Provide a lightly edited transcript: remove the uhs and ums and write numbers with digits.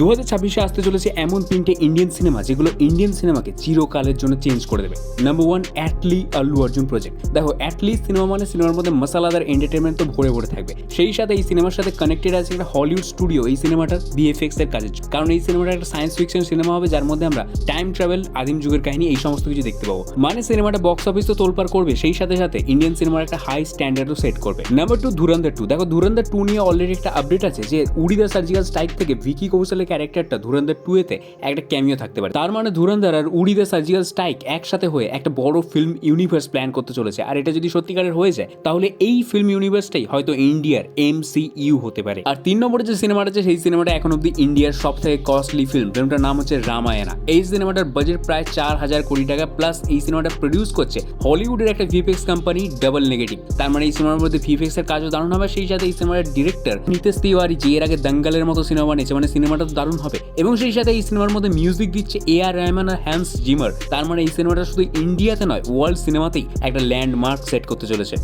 2026-এ আসতে চলেছে এমন 3টে ইন্ডিয়ান সিনেমা যেগুলো ইন্ডিয়ান সিনেমাকে চিরকালের জন্য চেঞ্জ করে দেবে। Number 1, Atlee Allu Arjun project. দেখো, অ্যাটলি সিনেমা মানে সিনেমার মধ্যে মশালাদার এন্টারটেনমেন্ট তো ভরে ভরে থাকবে। সেই সাথে এই সিনেমার সাথে কানেক্টেড আছে একটা হলিউড স্টুডিও এই সিনেমাটার ভিএফএক্স এর কাজের জন্য। কারণ এই সিনেমাটা একটা সায়েন্স ফিকশন সিনেমা হবে যার মধ্যে আমরা টাইম ট্রাভেল, আদিম যুগের কাহিনী এই সমস্ত কিছু দেখতে পাবো। মানে সিনেমাটা বক্স অফিস তো তোলপাড় করবে, সেই সাথে সাথে ইন্ডিয়ান সিনেমার একটা হাই স্ট্যান্ডার্ডও সেট করবে। নাম্বার 2, ধুরন্ধর 2। দেখো, ধুরন্ধর 2 নিয়ে অলরেডি একটা আপডেট আছে যে উড়ি দ্য সার্জিক্যাল স্ট্রাইক থেকে ভিকি কৌশলের ক্যারেক্টারটা ধুরন্ধর 2-এতে একটা ক্যামিও থাকতে পারে। তার মানে ধুরন্ধর আর উড়ি দ্য সার্জিক্যাল স্ট্রাইক একসাথে হয়ে একটা বড় ফিল্ম ইউনিভার্স প্ল্যান করতে চলেছে। আর এটা যদি সত্যিকারের হয়ে যায় তাহলে এই ফিল্ম ইউনিভার্সটাই হয়তো ইন্ডিয়ার MCU হতে পারে। আর 3 নম্বরে যে সিনেমাটা আছে সেই সিনেমাটা এখন অব্দি ইন্ডিয়ার সব থেকে কস্টলি ফিল্মটার নাম হচ্ছে রামায়ণা। এই সিনেমাটার বাজেট প্রায় 4000 কোটি টাকা, প্লাস এই সিনেমাটা প্রডিউস করছে হলিউডের একটা ভিএফএক্স কোম্পানি ডাবল নেগেটিভ। তার মানে এই সিনেমার মধ্যে ভিএফএক্স এর কাজও দারুণ হবে। সেই সাথে এই সিনেমার ডিরেক্টর নিতেশ তিওয়ারি, যে এর আগে দঙ্গলের মতো সিনেমা বানিয়েছে, মানে সিনেমাটা তো দারুণ হবে। এবং সেই সাথে এই সিনেমার মধ্যে মিউজিক দিচ্ছে AR রহমান আর হ্যান্স জিমার। তার মানে এই সিনেমাটা শুধু ইন্ডিয়াতে নয়, ওয়ার্ল্ড সিনেমাতেই একটা ল্যান্ডমার্ক সেট করতে চলেছে।